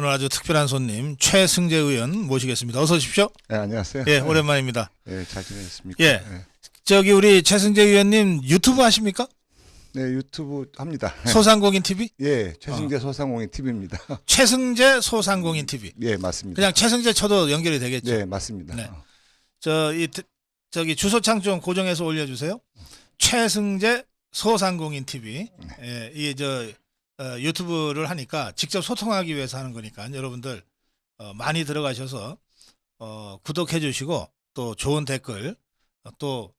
오늘 아주 특별한 손님 최승재 의원 모시겠습니다. 어서 오십시오. 네, 안녕하세요. 예, 오랜만입니다. 네, 잘 지내셨습니까? 예. 네. 저기 우리 최승재 의원님 유튜브 하십니까? 네, 유튜브 합니다. 소상공인 TV? 예, 최승재 소상공인 TV입니다. 최승재 소상공인 TV. 예, 맞습니다. 그냥 최승재 쳐도 연결이 되겠죠. 네, 맞습니다. 네. 저기 주소창 좀 고정해서 올려주세요. 최승재 소상공인 TV. 예, 이게 유튜브를 하니까 직접 소통하기 위해서 하는 거니까 여러분들 많이 들어가셔서 구독해 주시고 또 좋은 댓글 또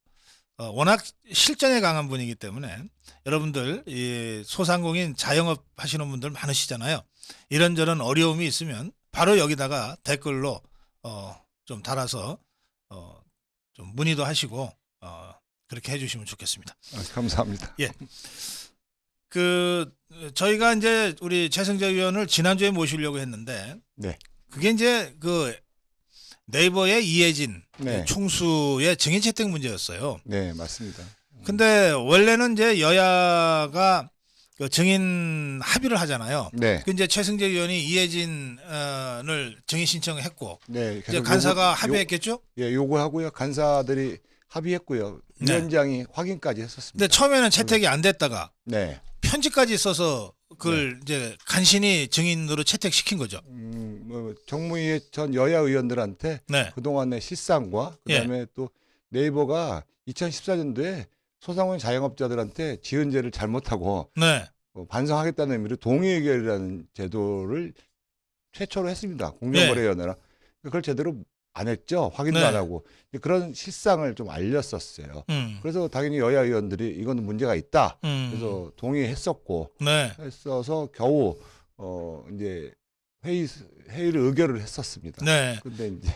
워낙 실전에 강한 분이기 때문에 여러분들 이 소상공인 자영업 하시는 분들 많으시잖아요. 이런저런 어려움이 있으면 바로 여기다가 댓글로 좀 달아서 좀 문의도 하시고 그렇게 해주시면 좋겠습니다. 감사합니다. 예. 저희가 이제 우리 최승재 의원을 지난주에 모시려고 했는데 네. 그게 이제 네이버의 이해진 네. 총수의 증인 채택 문제였어요. 네, 맞습니다. 근데 원래는 이제 여야가 그 증인 합의를 하잖아요. 네. 그 이제 최승재 의원이 이해진을 증인 신청을 했고 네, 이제 간사가 합의했겠죠? 예, 요구하고요. 간사들이 합의했고요. 네. 위원장이 확인까지 했었습니다. 근데 처음에는 채택이 안 됐다가 네. 편지까지 써서 그걸 이제 간신히 증인으로 채택시킨 거죠. 정무위 전 여야 의원들한테 네. 그동안의 실상과 그다음에 또 네이버가 2014년도에 소상공인 자영업자들한테 지은죄를 잘못하고 네. 반성하겠다는 의미로 동의의결이라는 제도를 최초로 했습니다. 공정거래위원회랑. 그걸 제대로 안 했죠. 확인도 네. 안 하고. 그런 실상을 좀 알렸었어요. 그래서 당연히 여야 의원들이 이거는 문제가 있다. 그래서 동의했었고 네. 했어서 겨우 이제 회의를 의결을 했었습니다. 네. 근데 이제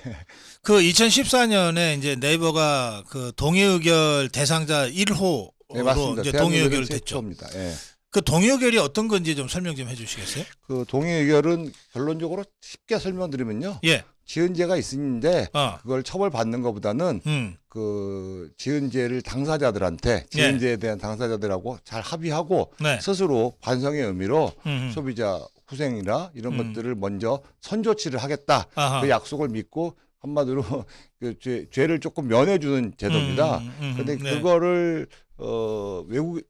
2014년에 이제 네이버가 그 동의의결 대상자 1호로 네, 맞습니다. 이제 동의의결 됐죠. 최초입니다. 예. 그 동의의결이 어떤 건지 좀 설명 좀 해주시겠어요? 그 동의의결은 결론적으로 쉽게 설명드리면요. 예. 지은죄가 있는데 그걸 처벌받는 것보다는 그 지은죄를 당사자들한테 지은죄에 대한 당사자들하고 잘 합의하고 네. 스스로 반성의 의미로 소비자 후생이나 이런 것들을 먼저 선조치를 하겠다. 아하. 그 약속을 믿고 한마디로 그 죄를 조금 면해주는 제도입니다. 그런데 네. 그거를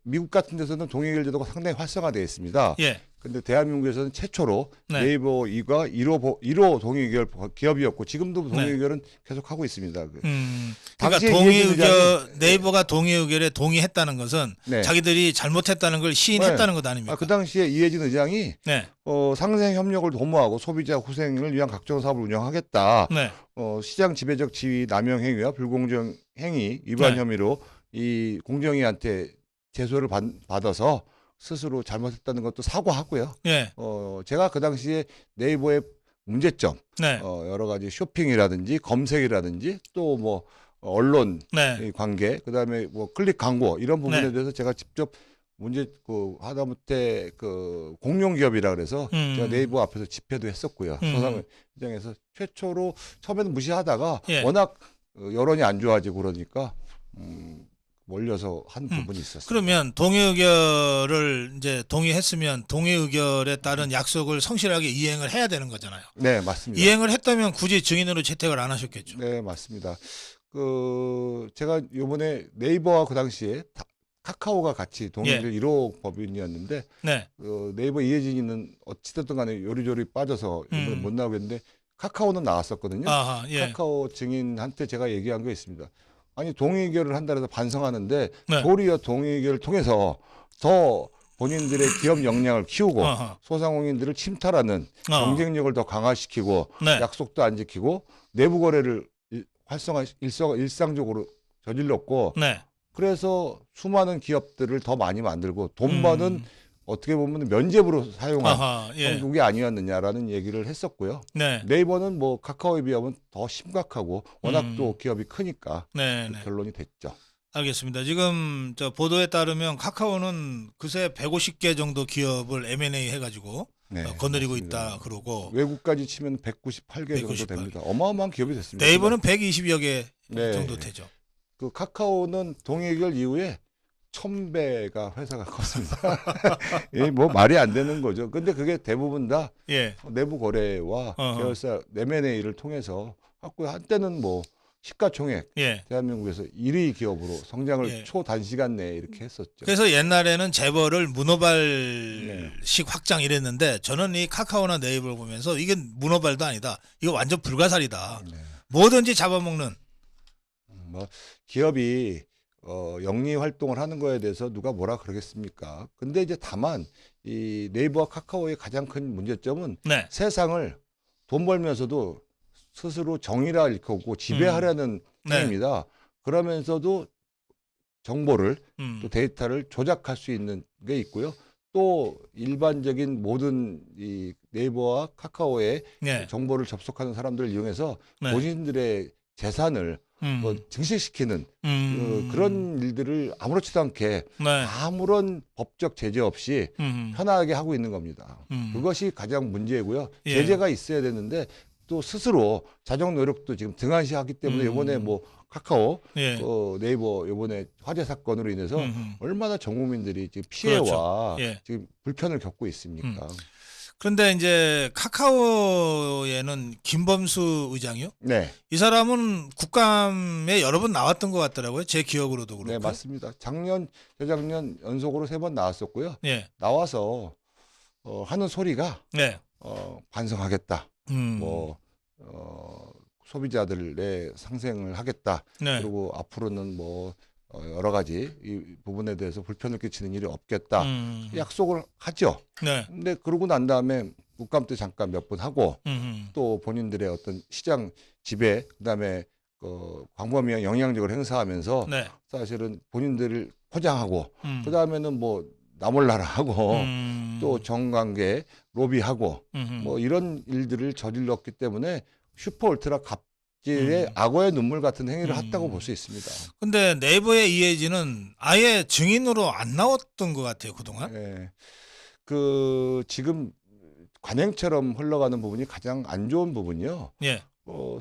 미국 같은 데서는 동의결 제도가 상당히 활성화되어 있습니다. 예. 근데 대한민국에서는 최초로 네. 네이버 2가 1호 동의의결 기업이었고 지금도 동의의결은 계속 하고 있습니다. 그러니까 당시에 네이버가 동의의결에 동의했다는 것은 네. 자기들이 잘못했다는 걸 시인했다는 것 아닙니까? 그 당시에 이해진 의장이 네. 상생 협력을 도모하고 소비자 후생을 위한 각종 사업을 운영하겠다. 네. 시장 지배적 지위 남용 행위와 불공정 행위 위반 네. 혐의로 이 공정위한테 제소를 받아서 스스로 잘못했다는 것도 사과하고요. 예. 제가 그 당시에 네이버의 문제점, 네. 여러 가지 쇼핑이라든지 검색이라든지 또 뭐 언론 네. 관계, 그다음에 뭐 클릭 광고 이런 부분에 네. 대해서 제가 직접 하다못해 공룡 기업이라 그래서 제가 네이버 앞에서 집회도 했었고요. 소상공인 시장에서 최초로 처음에는 무시하다가 예. 워낙 여론이 안 좋아지고 그러니까 몰려서 한 부분이 있었어요. 그러면 동의의결을 이제 동의했으면 동의의결에 따른 약속을 성실하게 이행을 해야 되는 거잖아요. 네, 맞습니다. 이행을 했다면 굳이 증인으로 채택을 안 하셨겠죠. 네, 맞습니다. 제가 요번에 네이버와 그 당시에 카카오가 같이 동의를 1호 법인이었는데 네. 네이버 이해진이는 어찌됐든 간에 요리조리 빠져서 이번에 못 나오겠는데 카카오는 나왔었거든요. 아하, 예. 카카오 증인한테 제가 얘기한 게 있습니다. 아니 동의결을 한다 해서 반성하는데 네. 도리어 동의결을 통해서 더 본인들의 기업 역량을 키우고 아하. 소상공인들을 침탈하는 경쟁력을 더 강화시키고 네. 약속도 안 지키고 내부 거래를 일상적으로 저질렀고 네. 그래서 수많은 기업들을 더 많이 만들고 돈 버는 어떻게 보면 면죄부로 사용한 아하, 예. 한국이 아니었느냐라는 얘기를 했었고요. 네. 네이버는 뭐 카카오에 비하면 더 심각하고 워낙 또 기업이 크니까 네, 네. 결론이 됐죠. 알겠습니다. 지금 보도에 따르면 카카오는 그새 150개 정도 기업을 M&A 해가지고 네, 거느리고 맞습니다. 있다 그러고 외국까지 치면 198개 정도 198. 됩니다. 어마어마한 기업이 됐습니다. 네이버는 120여 개 네. 정도 되죠. 그 카카오는 동의결 이후에 1000배가 회사가 컸습니다. 예, 뭐 말이 안 되는 거죠. 근데 그게 대부분 다 예. 내부 거래와 계열사 M&A를 통해서 갖고 한때는 뭐 시가총액 예. 대한민국에서 1위 기업으로 성장을 예. 초단시간 내에 이렇게 했었죠. 그래서 옛날에는 재벌을 문어발식 확장 이랬는데 저는 이 카카오나 네이버를 보면서 이게 문어발도 아니다. 이거 완전 불가사리다. 네. 뭐든지 잡아먹는. 뭐 기업이 영리 활동을 하는 거에 대해서 누가 뭐라 그러겠습니까? 근데 이제 다만 이 네이버와 카카오의 가장 큰 문제점은 네. 세상을 돈 벌면서도 스스로 정의라 일컫고 지배하려는 네. 행위입니다. 그러면서도 정보를 또 데이터를 조작할 수 있는 게 있고요. 또 일반적인 모든 이 네이버와 카카오의 네. 정보를 접속하는 사람들을 이용해서 네. 본인들의 재산을 뭐 증식시키는 그런 일들을 아무렇지도 않게 네. 아무런 법적 제재 없이 편하게 하고 있는 겁니다. 그것이 가장 문제고요. 예. 제재가 있어야 되는데 또 스스로 자정 노력도 지금 등한시하기 때문에 이번에 뭐 카카오, 예. 네이버 이번에 화재 사건으로 인해서 얼마나 전 국민들이 지금 피해와 그렇죠. 예. 지금 불편을 겪고 있습니까? 그런데 이제 카카오에는 김범수 의장이요? 네. 이 사람은 국감에 여러 번 나왔던 것 같더라고요. 제 기억으로도 그렇고. 네, 맞습니다. 작년, 재작년 연속으로 3번 나왔었고요. 예. 나와서 하는 소리가 네. 반성하겠다. 뭐 소비자들의 상생을 하겠다. 네. 그리고 앞으로는 뭐 여러 가지 이 부분에 대해서 불편을 끼치는 일이 없겠다. 약속을 하죠. 네. 근데 그러고 난 다음에 국감 때 잠깐 몇 분 하고 또 본인들의 어떤 시장 지배 그다음에 광범위한 영향력을 행사하면서 네. 사실은 본인들을 포장하고 그다음에는 뭐 나몰라라 하고 또 정관계 로비하고 뭐 이런 일들을 저질렀기 때문에 슈퍼 울트라 갑질의 악어의 눈물 같은 행위를 했다고 볼 수 있습니다. 근데 네이버의 이해진은 아예 증인으로 안 나왔던 것 같아요, 그동안. 네. 지금 관행처럼 흘러가는 부분이 가장 안 좋은 부분이요. 예.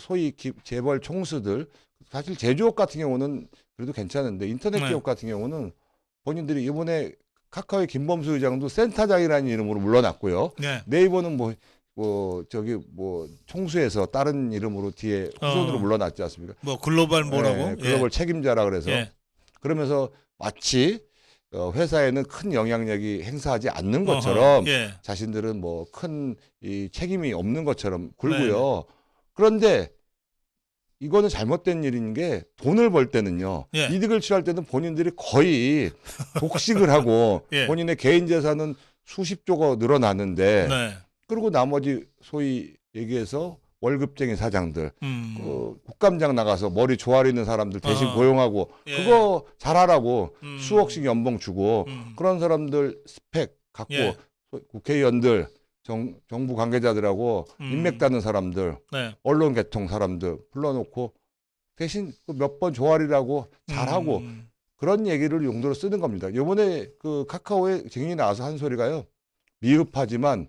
소위 재벌 총수들 사실 제조업 같은 경우는 그래도 괜찮은데 인터넷 네. 기업 같은 경우는 본인들이 이번에 카카오의 김범수 의장도 센터장이라는 이름으로 물러났고요. 네. 네이버는 총수에서 다른 이름으로 뒤에 후손으로 물러났지 않습니까? 뭐 글로벌 뭐라고? 네, 글로벌 책임자라 그래서 예. 그러면서 마치 회사에는 큰 영향력이 행사하지 않는 것처럼 예. 자신들은 뭐 큰 이 책임이 없는 것처럼 굴고요. 그런데 이거는 잘못된 일인 게 돈을 벌 때는요. 예. 이득을 취할 때는 본인들이 거의 독식을 하고 예. 본인의 개인 재산은 수십조가 늘어나는데 네. 그리고 나머지 소위 얘기해서 월급쟁이 사장들 국감장 나가서 머리 조아리는 사람들 대신 고용하고 예. 그거 잘하라고 수억씩 연봉 주고 그런 사람들 스펙 갖고 예. 국회의원들 정부 관계자들하고 인맥 따는 사람들 네. 언론 개통 사람들 불러놓고 대신 몇 번 조아리라고 잘하고 그런 얘기를 용도로 쓰는 겁니다. 이번에 그 카카오의 증인이 나와서 한 소리가요. 미흡하지만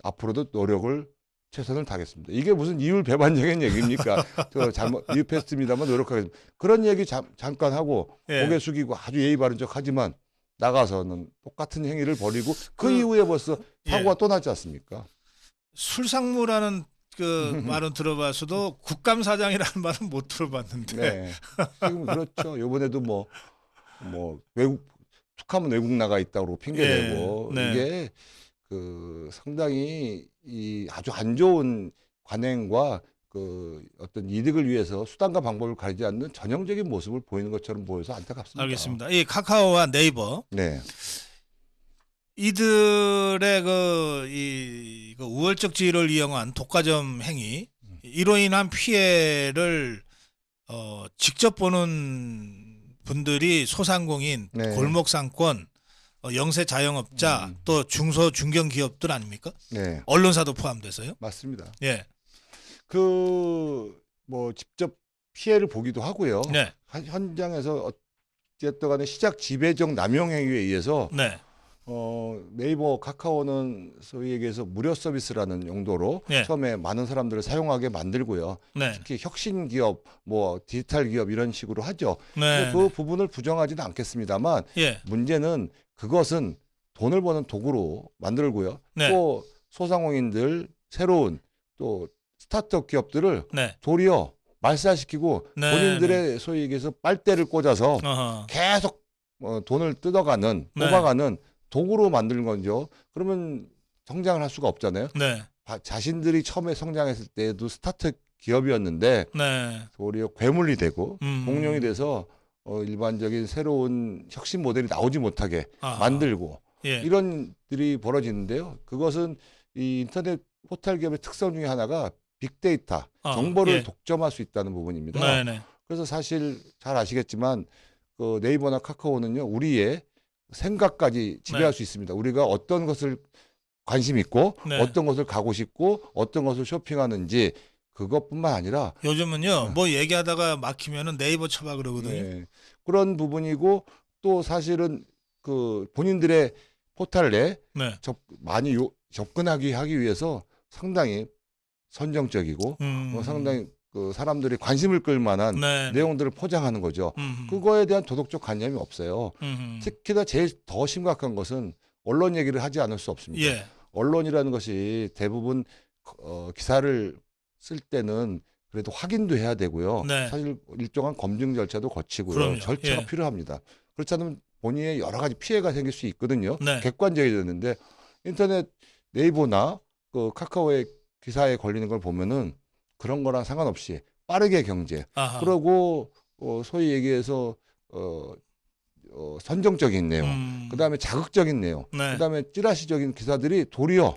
앞으로도 노력을 최선을 다하겠습니다. 이게 무슨 이율배반적인 얘기입니까? 미흡했습니다만 노력하겠습니다. 그런 얘기 잠깐 하고 예. 고개 숙이고 아주 예의 바른 척 하지만 나가서는 똑같은 행위를 벌이고 그 이후에 벌써 사고가 또 나지 않습니까? 술상무라는 그 말은 들어봤어도 국감사장이라는 말은 못 들어봤는데. 네. 지금 그렇죠. 이번에도 뭐 툭하면 외국 나가 있다고 핑계대고 네. 이게 상당히 이 아주 안 좋은 관행과 어떤 이득을 위해서 수단과 방법을 가리지 않는 전형적인 모습을 보이는 것처럼 보여서 안타깝습니다. 알겠습니다. 이 카카오와 네이버 네. 이들의 그 우월적 지위를 이용한 독과점 행위 이로 인한 피해를 직접 보는 분들이 소상공인, 네. 골목상권, 영세 자영업자 또 중소 중견 기업들 아닙니까? 네. 언론사도 포함돼서요. 맞습니다. 예. 직접 피해를 보기도 하고요. 네. 현장에서 어쨌든 간에 시작 지배적 남용 행위에 의해서 네. 네이버, 카카오는 소위 얘기해서 무료 서비스라는 용도로 네. 처음에 많은 사람들을 사용하게 만들고요. 네. 특히 혁신 기업, 뭐 디지털 기업 이런 식으로 하죠. 근데 네. 그 부분을 부정하지는 않겠습니다만 예. 문제는 그것은 돈을 버는 도구로 만들고요. 네. 또 소상공인들 새로운 또 스타트업 기업들을 네. 도리어 말살시키고 네. 본인들의 소위 얘기해서 빨대를 꽂아서 어허. 계속 돈을 뜯어가는 네. 뽑아가는 도구로 만드는 거죠. 그러면 성장을 할 수가 없잖아요. 네. 자신들이 처음에 성장했을 때도 스타트 기업이었는데 네. 도리어 괴물이 되고 공룡이 음. 돼서 일반적인 새로운 혁신 모델이 나오지 못하게 아하. 만들고 예. 이런 일이 벌어지는데요. 그것은 이 인터넷 포털 기업의 특성 중에 하나가 빅데이터, 정보를 예. 독점할 수 있다는 부분입니다. 네네. 그래서 사실 잘 아시겠지만 그 네이버나 카카오는요, 우리의 생각까지 지배할 네. 수 있습니다. 우리가 어떤 것을 관심 있고 네. 어떤 것을 가고 싶고 어떤 것을 쇼핑하는지 그것뿐만 아니라 요즘은요, 뭐 얘기하다가 막히면은 네이버 쳐봐 그러거든요. 네, 그런 부분이고 또 사실은 그 본인들의 포털에 네. 많이 접근하기 하기 위해서 상당히 선정적이고 상당히 그 사람들이 관심을 끌 만한 네. 내용들을 포장하는 거죠. 음. 그거에 대한 도덕적 관념이 없어요. 특히나 제일 더 심각한 것은 언론 얘기를 하지 않을 수 없습니다. 예. 언론이라는 것이 대부분 기사를 쓸 때는 그래도 확인도 해야 되고요. 네. 사실 일정한 검증 절차도 거치고요. 그럼요. 절차가 예. 필요합니다. 그렇지 않으면 본인의 여러 가지 피해가 생길 수 있거든요. 네. 객관적이 되는데 인터넷 네이버나 그 카카오의 기사에 걸리는 걸 보면은 그런 거랑 상관없이 빠르게 경제, 아하. 그리고 소위 얘기해서 선정적인 내용, 그다음에 자극적인 내용, 네. 그다음에 찌라시적인 기사들이 도리어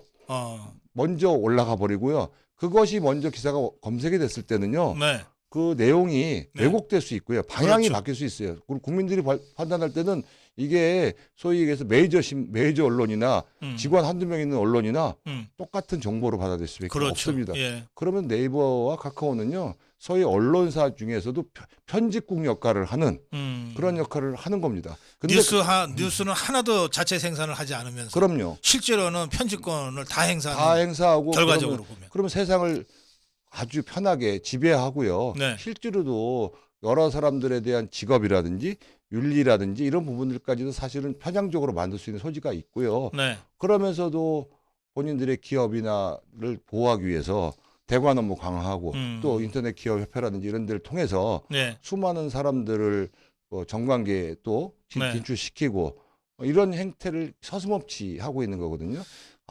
먼저 올라가 버리고요. 그것이 먼저 기사가 검색이 됐을 때는요. 네. 그 내용이 네. 왜곡될 수 있고요. 방향이 그렇죠. 바뀔 수 있어요. 그리고 국민들이 판단할 때는 이게 소위 얘기해서 메이저 언론이나 직원 한두 명 있는 언론이나 똑같은 정보로 받아들일 수밖에 그렇죠. 없습니다. 예. 그러면 네이버와 카카오는요. 소위 언론사 중에서도 편집국 역할을 하는 그런 역할을 하는 겁니다. 근데 뉴스는 하나도 자체 생산을 하지 않으면서 그럼요. 실제로는 편집권을 다 행사하는 다 행사하고 결과적으로 보면. 그러면 세상을 아주 편하게 지배하고요. 네. 실제로도 여러 사람들에 대한 직업이라든지 윤리라든지 이런 부분들까지도 사실은 편향적으로 만들 수 있는 소지가 있고요. 네. 그러면서도 본인들의 기업이나를 보호하기 위해서 대관 업무 강화하고 또 인터넷 기업 협회라든지 이런 데를 통해서 네. 수많은 사람들을 정관계에 또 네. 진출시키고 이런 행태를 서슴없이 하고 있는 거거든요.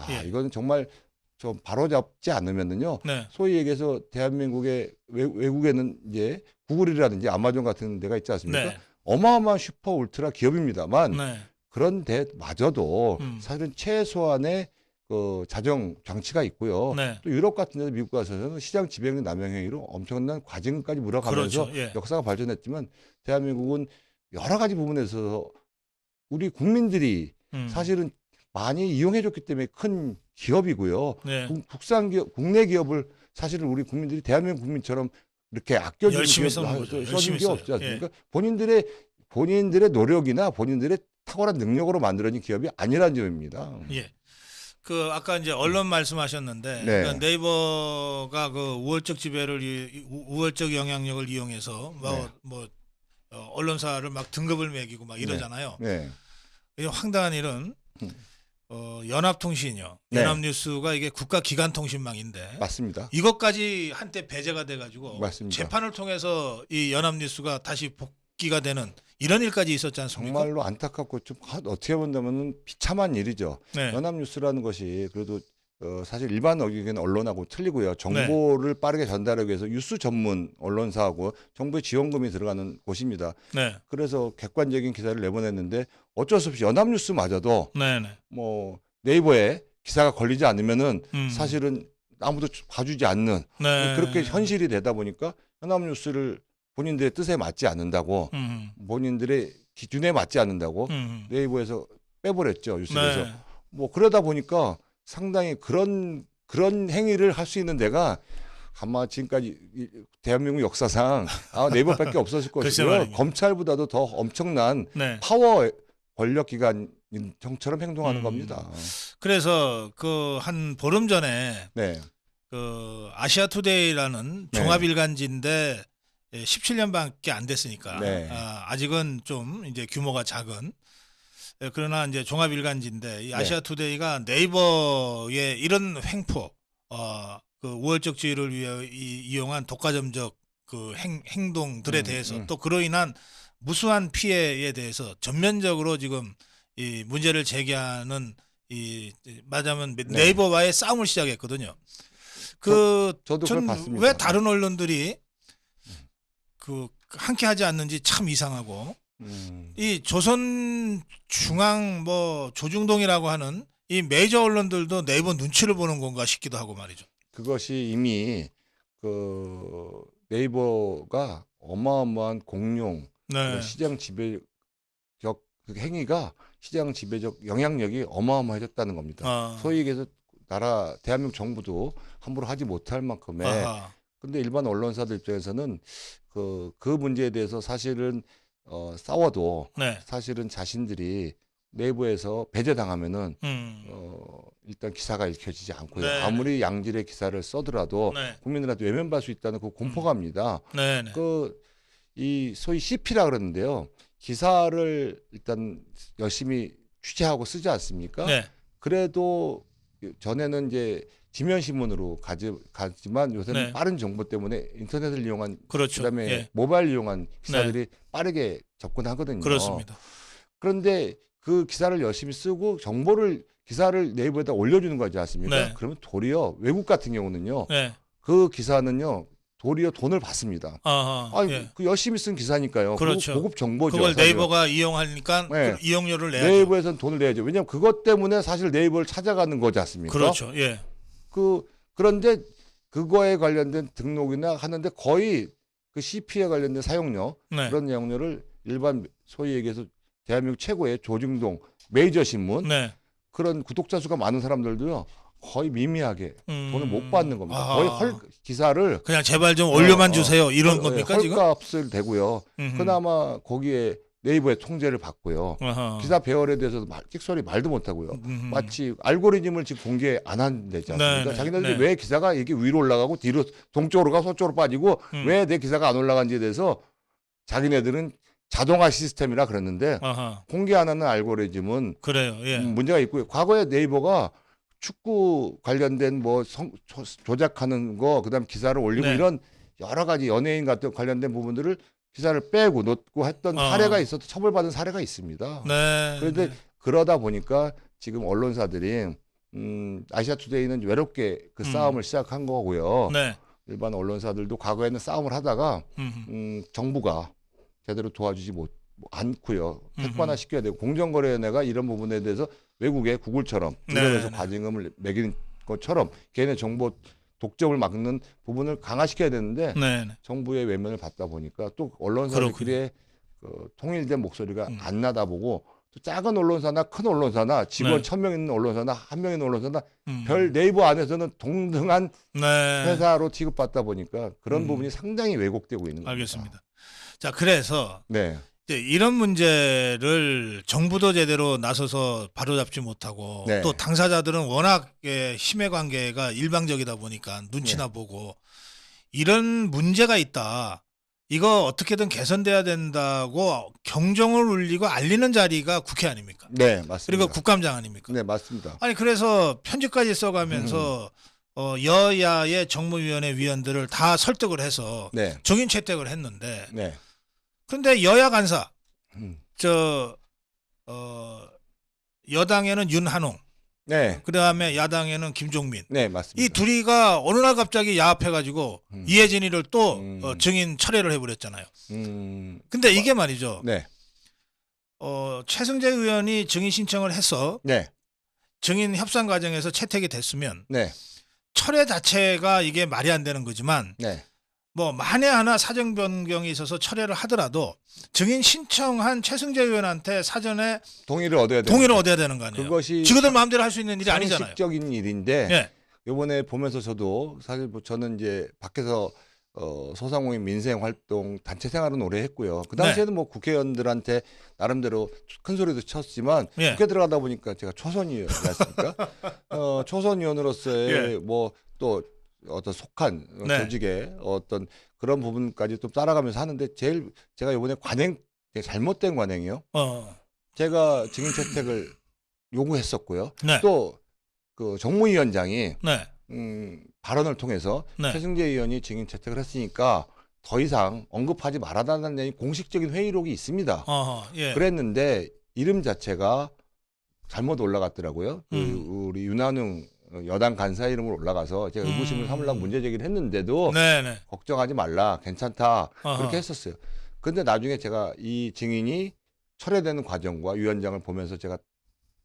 예. 이거는 정말 좀 바로잡지 않으면은요. 네. 소위 얘기해서 대한민국의 외국에는 이제 구글이라든지 아마존 같은 데가 있지 않습니까? 네. 어마어마한 슈퍼 울트라 기업입니다만 네. 그런 데마저도 사실은 최소한의 그 자정 장치가 있고요. 네. 또 유럽 같은 데서 미국 가서는 시장 지배력 남용 행위로 엄청난 과징금까지 물어가면서 그렇죠. 예. 역사가 발전했지만 대한민국은 여러 가지 부분에서 우리 국민들이 사실은 많이 이용해줬기 때문에 큰 기업이고요. 네. 국산 기업, 국내 기업을 사실은 우리 국민들이 대한민국 국민처럼 이렇게 아껴주는 열심히 기업을 쓰는 거죠. 써준 열심히 게 써요. 없지 않습니까? 본인들의 노력이나 본인들의 탁월한 능력으로 만들어진 기업이 아니라는 점입니다. 예. 그 아까 이제 언론 말씀하셨는데 네. 그러니까 네이버가 그 우월적 영향력을 이용해서 언론사를 막 등급을 매기고 막 이러잖아요. 네. 이게 황당한 일은 연합통신이요. 네. 연합뉴스가 이게 국가기관통신망인데 맞습니다. 이것까지 한때 배제가 돼가지고 맞습니다. 재판을 통해서 이 연합뉴스가 다시 복귀가 되는 이런 일까지 있었지 않습니까? 정말로 안타깝고 좀 어떻게 본다면 비참한 일이죠. 네. 연합뉴스라는 것이 그래도 사실 일반 언론하고 틀리고요. 정보를 빠르게 전달하기 위해서 뉴스 전문 언론사하고 정부의 지원금이 들어가는 곳입니다. 네. 그래서 객관적인 기사를 내보냈는데 어쩔 수 없이 연합뉴스마저도 네네. 뭐 네이버에 기사가 걸리지 않으면은 사실은 아무도 봐주지 않는 네. 그렇게 현실이 되다 보니까 연합뉴스를 본인들의 뜻에 맞지 않는다고 본인들의 기준에 맞지 않는다고 네이버에서 빼버렸죠. 뉴스에서. 네. 뭐 그러다 보니까 상당히 그런 행위를 할 수 있는 데가 아마 지금까지 대한민국 역사상 네이버밖에 없었을 글쎄 것이고요. 말입니다. 검찰보다도 더 엄청난 네. 파워 권력 기관이 정처럼 행동하는 겁니다. 그래서 그 한 보름 전에 네. 그 아시아투데이라는 네. 종합일간지인데 17년밖에 안 됐으니까 네. 아직은 좀 이제 규모가 작은 그러나 이제 종합일간지인데 이 네. 아시아투데이가 네이버의 이런 횡포 그 우월적지위를 위해 이용한 독과점적 그 행동들에 대해서 또 그로 인한 무수한 피해에 대해서 전면적으로 지금 이 문제를 제기하는 이 말하자면 네이버와의 싸움을 시작했거든요. 저도 그걸 전 봤습니다. 왜 다른 언론들이 그 함께하지 않는지 참 이상하고 이 조선중앙 뭐 조중동이라고 하는 이 메이저 언론들도 네이버 눈치를 보는 건가 싶기도 하고 말이죠. 그것이 이미 그 네이버가 어마어마한 공룡 네. 시장 지배적 그 행위가 시장 지배적 영향력이 어마어마해졌다는 겁니다. 소위 얘기해서 대한민국 정부도 함부로 하지 못할 만큼의. 아하. 근데 일반 언론사들 입장에서는 그 문제에 대해서 사실은 싸워도 네. 사실은 자신들이 내부에서 배제당하면은 일단 기사가 읽혀지지 않고요. 네. 아무리 양질의 기사를 써더라도 네. 국민들한테 외면받을 수 있다는 그 공포감입니다. 네. 네. 이 소위 CP라 그러는데요. 기사를 일단 열심히 취재하고 쓰지 않습니까? 네. 그래도 전에는 이제 지면 신문으로 가지만 요새는 네. 빠른 정보 때문에 인터넷을 이용한 그렇죠. 그다음에 예. 모바일 이용한 기사들이 빠르게 접근하거든요. 그렇습니다. 그런데 그 기사를 열심히 쓰고 기사를 네이버에다 올려주는 거지 않습니까? 네. 그러면 도리어 외국 같은 경우는요. 네. 그 기사는요. 도리어 돈을 받습니다. 예. 그 열심히 쓴 기사니까요. 그렇죠. 고급 정보죠. 그걸 사실은. 네이버가 이용하니까 네. 그 이용료를 내야죠. 네이버에서는 돈을 내야죠. 왜냐하면 그것 때문에 사실 네이버를 찾아가는 거지 않습니까? 그렇죠. 예. 그런데 그거에 관련된 등록이나 하는데 거의 그 CP에 관련된 사용료 네. 그런 내용료를 일반 소위 얘기해서 대한민국 최고의 조중동 메이저 신문 네. 그런 구독자 수가 많은 사람들도요 거의 미미하게 돈을 못 받는 겁니다. 아하. 거의 기사를 그냥 제발 좀 올려만 주세요. 이런 겁니까 지금? 헐값을 대고요. 음흠. 그나마 거기에 네이버의 통제를 받고요. 아하. 기사 배열에 대해서도 찍소리 말도 못하고요. 마치 알고리즘을 지금 공개 안 한다지 않습니까? 네, 자기네들이 네. 왜 기사가 이게 위로 올라가고 뒤로 동쪽으로 가고 서쪽으로 빠지고 왜 내 기사가 안 올라간지에 대해서 자기네들은 자동화 시스템이라 그랬는데 아하. 공개 안 하는 알고리즘은 그래요. 예. 문제가 있고요. 과거에 네이버가 축구 관련된 뭐 조작하는 거 그다음 기사를 올리고 네. 이런 여러 가지 연예인 같은 관련된 부분들을 기사를 빼고 놓고 했던 사례가 있어도 처벌받은 사례가 있습니다. 네. 그런데 네. 그러다 보니까 지금 언론사들이 아시아투데이는 외롭게 그 싸움을 시작한 거고요. 네. 일반 언론사들도 과거에는 싸움을 하다가 정부가 제대로 도와주지 않고요. 객관화 시켜야 되고 공정거래위원회가 이런 부분에 대해서 외국의 구글처럼 유럽에서 네. 과징금을 매기는 것처럼 개인의 정보 독점을 막는 부분을 강화시켜야 되는데 네. 네. 정부의 외면을 받다 보니까 또 언론사들끼리의 그 통일된 목소리가 안 나다 보고 또 작은 언론사나 큰 언론사나 직원 네. 1000명 있는 언론사나 1명 있는 언론사나 음. 별 네이버 안에서는 동등한 네. 회사로 취급받다 보니까 그런 부분이 상당히 왜곡되고 있는 겁니다. 알겠습니다. 자, 그래서 네. 이제 이런 문제를 정부도 제대로 나서서 바로잡지 못하고 네. 또 당사자들은 워낙 힘의 관계가 일방적이다 보니까 눈치나 네. 보고 이런 문제가 있다. 이거 어떻게든 개선돼야 된다고 경종을 울리고 알리는 자리가 국회 아닙니까? 네, 맞습니다. 그리고 국감장 아닙니까? 네, 맞습니다. 아니 그래서 편지까지 써가면서 여야의 정무위원회 위원들을 다 설득을 해서 네. 정인 채택을 했는데 네. 그런데 여야 간사 음. 여당에는 윤한홍 네. 그다음에 야당에는 김종민 네, 맞습니다. 이 둘이가 어느 날 갑자기 야합해가지고 이해진이를 또 증인 철회를 해버렸잖아요. 근데 이게 말이죠. 네. 최승재 의원이 증인 신청을 해서 네. 증인 협상 과정에서 채택이 됐으면 네. 철회 자체가 이게 말이 안 되는 거지만 네. 뭐 만에 하나 사정 변경이 있어서 철회를 하더라도 증인 신청한 최승재 의원한테 사전에 동의를 얻어야 돼요. 동의를 얻어야 되는 거 아니에요. 그것이 지그들 마음대로 할 수 있는 일이 아니잖아요. 상식적인 일인데 예. 이번에 보면서 저도 사실 뭐 저는 이제 밖에서 소상공인 민생 활동 단체 생활은 오래 했고요. 그 당시에는 뭐 국회의원들한테 나름대로 큰 소리도 쳤지만 예. 국회 들어가다 보니까 제가 초선 의원이었습니까? 초선 의원으로서의 뭐 또 어떤 속한 네. 조직의 어떤 그런 부분까지 좀 따라가면서 하는데 제일 제가 이번에 관행 잘못된 관행이요. 제가 증인 채택을 요구했었고요. 네. 또 그 정무위원장이 네. 발언을 통해서 네. 최승재 의원이 증인 채택을 했으니까 더 이상 언급하지 말아달라는 공식적인 회의록이 있습니다. 예. 그랬는데 이름 자체가 잘못 올라갔더라고요. 우리 윤한웅 여당 간사 이름으로 올라가서 제가 의구심을 삼으려고 문제 제기를 했는데도 네네. 걱정하지 말라, 괜찮다 그렇게 했었어요. 근데 나중에 제가 이 증인이 철회되는 과정과 위원장을 보면서 제가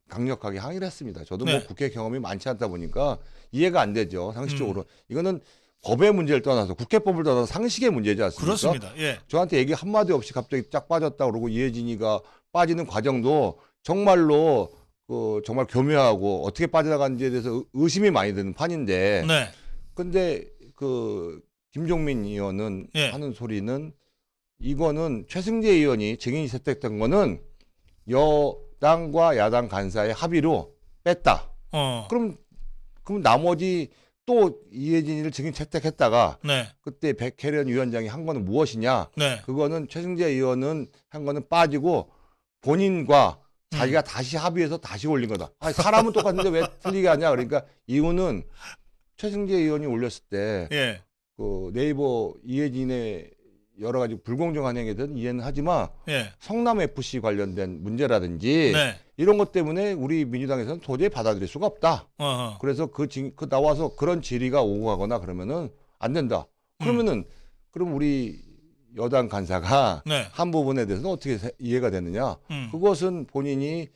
강력하게 항의를 했습니다. 저도 네. 뭐 국회 경험이 많지 않다 보니까 이해가 안 되죠. 상식적으로. 이거는 법의 문제를 떠나서 국회법을 떠나서 상식의 문제지 않습니까? 그렇습니다. 예. 저한테 얘기 한마디 없이 갑자기 쫙 빠졌다 그러고 이혜진이가 빠지는 과정도 정말로 정말 교묘하고 어떻게 빠져나간지에 대해서 의심이 많이 드는 판인데 네. 근데 김종민 의원은 예. 하는 소리는 이거는 최승재 의원이 증인이 채택된 거는 여당과 야당 간사의 합의로 뺐다. 그럼 나머지 또 이혜진이를 증인 채택했다가 네. 그때 백혜련 위원장이 한 거는 무엇이냐? 네. 그거는 최승재 의원은 한 거는 빠지고 본인과 자기가 다시 합의해서 다시 올린 거다. 아니, 사람은 똑같은데 왜 틀리게 하냐? 그러니까 이유는 최승재 의원이 올렸을 때 예. 그 네이버 이혜진의 여러 가지 불공정한 행위에 대해서 이해는 하지만 예. 성남 FC 관련된 문제라든지 네. 이런 것 때문에 우리 민주당에서는 도저히 받아들일 수가 없다. 그래서 나와서 그런 질의가 오고 가거나 그러면은 안 된다. 그러면은 그럼 우리 여당 간사가 네. 한 부분에 대해서는 어떻게 이해가 되느냐? 그것은 본인이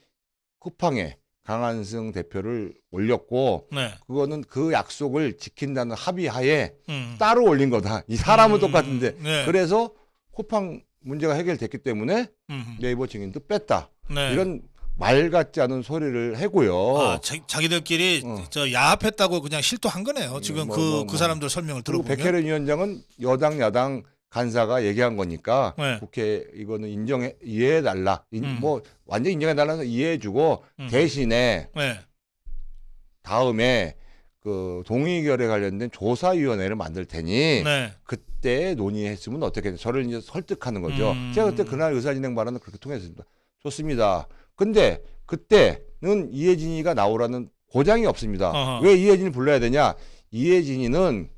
쿠팡에 강한승 대표를 올렸고 네. 그거는 그 약속을 지킨다는 합의하에 따로 따로 올린 거다. 이 사람은 똑같은데 네. 그래서 쿠팡 문제가 해결됐기 때문에 네이버 증인도 뺐다. 네. 이런 말 같지 않은 소리를 하고요. 자기들끼리 저 야합했다고 그냥 실토한 거네요. 지금 그 사람들 설명을 그리고 들어보면. 백혜련 위원장은 여당 야당 간사가 얘기한 거니까 네. 국회 이거는 이해해 달라. 뭐 완전 인정해 달라서 이해해 주고 대신에 네. 다음에 동의결에 관련된 조사위원회를 만들 테니 네. 그때 논의했으면 어떻게 저를 이제 설득하는 거죠. 제가 그때 그날 의사진행 발언을 그렇게 통했습니다. 좋습니다. 근데 그때는 이혜진이가 나오라는 보장이 없습니다. 왜 이혜진이 불러야 되냐? 이혜진이는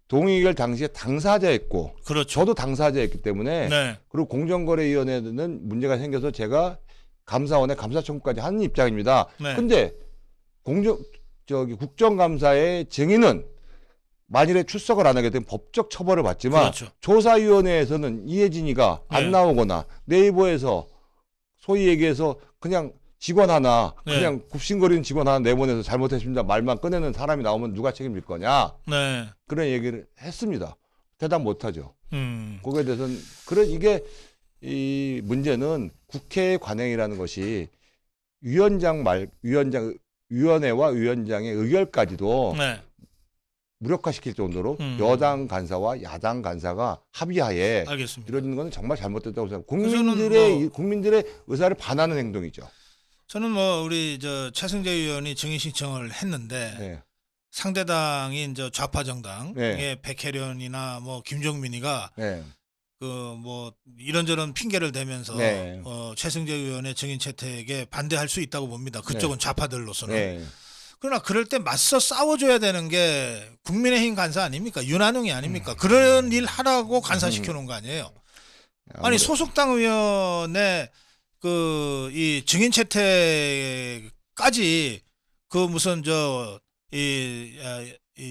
동의결 당시에 당사자였고 그렇죠. 저도 당사자였기 때문에 네. 그리고 공정거래위원회는 문제가 생겨서 제가 감사원에 감사 청구까지 하는 입장입니다. 네. 근데 국정감사의 증인은 만일에 출석을 안 하게 되면 법적 처벌을 받지만 그렇죠. 조사위원회에서는 이혜진이가 안 나오거나 네이버에서 소위 얘기해서 그냥 직원 하나 그냥 굽신거리는 직원 하나 내보내서 잘못했습니다 말만 꺼내는 사람이 나오면 누가 책임질 거냐 네. 그런 얘기를 했습니다. 대답 못하죠. 거기에 대해서는 이게 이 문제는 국회의 관행이라는 것이 위원회와 위원장의 의결까지도 네. 무력화시킬 정도로 여당 간사와 야당 간사가 합의하에 알겠습니다. 이러는 건 정말 잘못됐다고 생각합니다. 국민들의 의사를 반하는 행동이죠. 저는 우리 최승재 의원이 증인 신청을 했는데 네. 상대당인 좌파 정당의 네. 백혜련이나 김종민이가 네. 이런저런 핑계를 대면서 네. 최승재 의원의 증인 채택에 반대할 수 있다고 봅니다. 그쪽은 좌파들로서는. 네. 그러나 그럴 때 맞서 싸워줘야 되는 게 국민의힘 간사 아닙니까? 윤한웅이 아닙니까? 그런 일 하라고 간사시켜 놓은 거 아니에요? 아니 소속당 의원의 이 증인 채택까지 무슨 이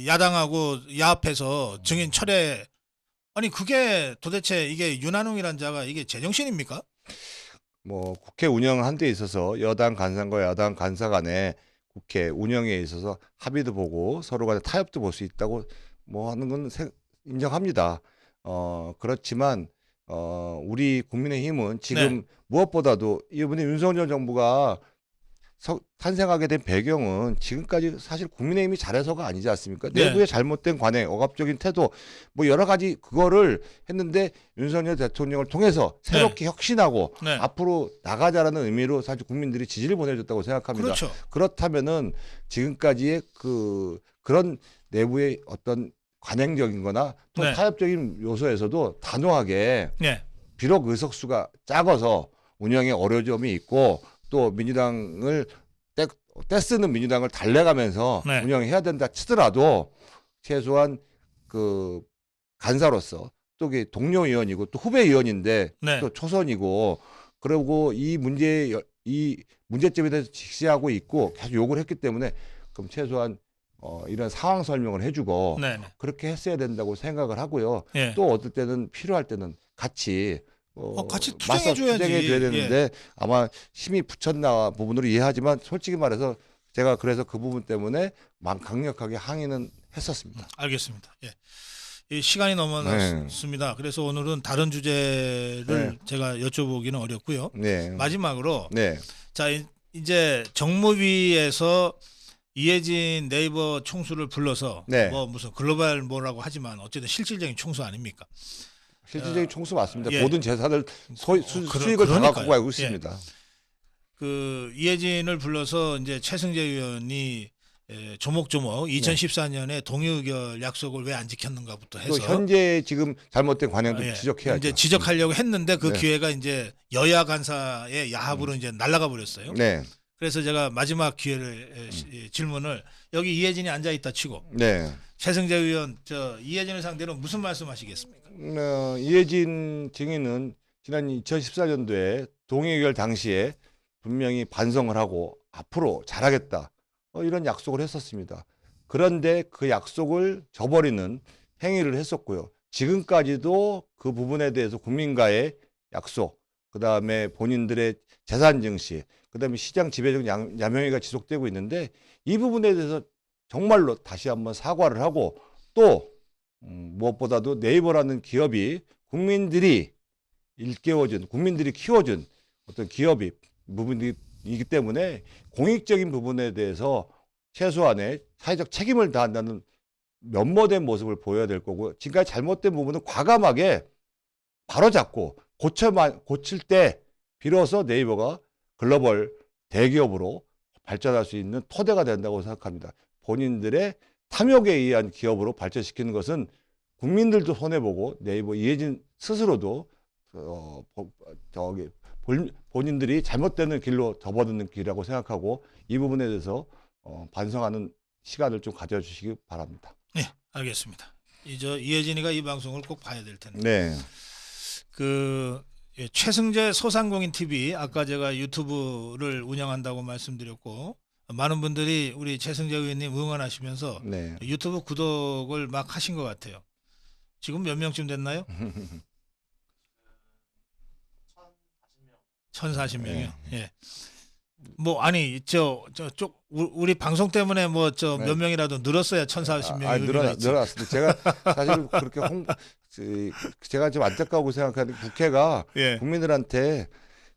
야당하고 야합해서 증인 철회 아니 그게 도대체 이게 윤한웅이란 자가 이게 제정신입니까? 국회 운영을 한 데 있어서 여당 간사과 야당 간사 간에 국회 운영에 있어서 합의도 보고 서로 간에 타협도 볼 수 있다고 하는 건 인정합니다. 그렇지만 우리 국민의힘은 지금 무엇보다도 이번에 윤석열 정부가 탄생하게 된 배경은 지금까지 사실 국민의힘이 잘해서가 아니지 않습니까? 네. 내부의 잘못된 관행, 억압적인 태도, 뭐 여러 가지 그거를 했는데 윤석열 대통령을 통해서 새롭게 혁신하고 네. 앞으로 나가자라는 의미로 사실 국민들이 지지를 보내줬다고 생각합니다. 그렇죠. 그렇다면은 지금까지의 그런 내부의 어떤 관행적인 거나 또 네. 타협적인 요소에서도 단호하게 네. 비록 의석수가 작아서 운영에 어려움이 있고 또 민주당을 떼쓰는 민주당을 달래가면서 네. 운영해야 된다 치더라도 최소한 그 간사로서 또 동료 의원이고 또 후배 의원인데 네. 또 초선이고 그리고 이 문제점에 대해서 직시하고 있고 계속 욕을 했기 때문에 그럼 최소한 이런 상황 설명을 해주고 네. 네. 그렇게 했어야 된다고 생각을 하고요. 예. 또 어떨 때는 필요할 때는 같이 같이 맞서 투쟁해줘야지. 투쟁해줘야 되는데 아마 힘이 붙였나 부분으로 이해하지만 솔직히 말해서 제가 그래서 그 부분 때문에 강력하게 항의는 했었습니다. 알겠습니다. 예. 이 시간이 넘어났습니다. 그래서 오늘은 다른 주제를 네. 제가 여쭤보기는 어렵고요. 네. 마지막으로 네. 자 이제 정무위에서 이해진 네이버 총수를 불러서 네. 뭐 무슨 글로벌 뭐라고 하지만 어쨌든 실질적인 총수 아닙니까? 실질적인 총수 맞습니다. 예. 모든 재산을 수익을 다 그러니까요. 갖고 가고 있습니다. 그 이해진을 불러서 이제 최승재 의원이 조목조목 2014년에 동의의결 약속을 왜 안 지켰는가부터 또 해서 현재 지금 잘못된 관행도 예, 지적해야죠. 이제 지적하려고 했는데 그 네. 기회가 이제 여야 간사의 야합으로 이제 날아가 버렸어요. 네. 그래서 제가 마지막 기회를 질문을 여기 이해진이 앉아 있다 치고 네. 최승재 의원 저 이해진을 상대로 무슨 말씀하시겠습니까? 이해진 증인은 지난 2014년도에 동의의결 당시에 분명히 반성을 하고 앞으로 잘하겠다 이런 약속을 했었습니다. 그런데 그 약속을 저버리는 행위를 했었고요. 지금까지도 그 부분에 대해서 국민과의 약속, 그다음에 본인들의 재산 증시, 그다음에 시장 지배적 야명회가 지속되고 있는데 이 부분에 대해서 정말로 다시 한번 사과를 하고 또 무엇보다도 네이버라는 기업이 국민들이 일깨워준, 국민들이 키워준 어떤 기업이 부분이기 때문에 공익적인 부분에 대해서 최소한의 사회적 책임을 다한다는 면모된 모습을 보여야 될 거고 지금까지 잘못된 부분은 과감하게 바로잡고 고칠 때 비로소 네이버가 글로벌 대기업으로 발전할 수 있는 토대가 된다고 생각합니다. 본인들의 탐욕에 의한 기업으로 발전시키는 것은 국민들도 손해보고 네이버 이해진 스스로도 본인들이 잘못되는 길로 접어드는 길이라고 생각하고 이 부분에 대해서 반성하는 시간을 좀 가져주시기 바랍니다. 네, 알겠습니다. 이해진이가 이 방송을 꼭 봐야 될 텐데. 네. 최승재 소상공인 TV 아까 제가 유튜브를 운영한다고 말씀드렸고 많은 분들이 우리 최승재 의원님 응원하시면서 네. 유튜브 구독을 막 하신 것 같아요. 지금 몇 명쯤 됐나요? 1040명이요. 예. 뭐 아니 저쪽 우리 방송 때문에 뭐 몇 네. 명이라도 늘었어야 1040명이 늘어났습니다. 제가 사실 그렇게 제가 좀 안타까우고 생각하는 국회가 예. 국민들한테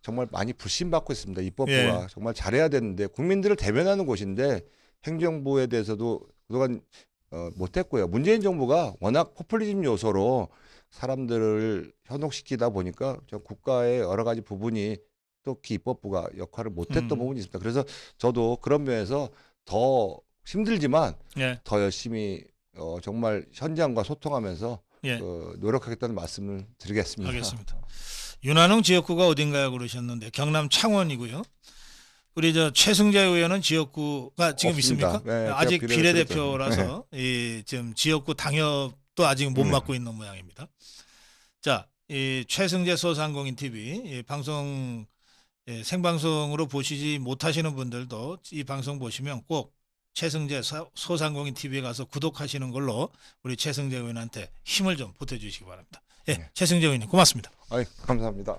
정말 많이 불신받고 있습니다. 입법부가 예. 정말 잘해야 되는데 국민들을 대변하는 곳인데 행정부에 대해서도 그동안 못했고요. 문재인 정부가 워낙 포퓰리즘 요소로 사람들을 현혹시키다 보니까 국가의 여러 가지 부분이 특히 입법부가 역할을 못했던 부분이 있습니다. 그래서 저도 그런 면에서 더 힘들지만 예. 더 열심히 정말 현장과 소통하면서 예. 노력하겠다는 말씀을 드리겠습니다. 알겠습니다. 윤한홍 지역구가 어딘가요 그러셨는데 경남 창원이고요. 우리 최승재 의원은 지역구가 지금 없습니다. 있습니까? 네, 아직 제가 비례대표라서 지금 지역구 당협도 아직 못 네. 맡고 있는 모양입니다. 자, 이 최승재 소상공인 TV 방송 생방송으로 보시지 못하시는 분들도 이 방송 보시면 꼭 최승재 소상공인 TV에 가서 구독하시는 걸로 우리 최승재 의원한테 힘을 좀 보태주시기 바랍니다. 예, 네. 최승재 의원님 고맙습니다. 감사합니다.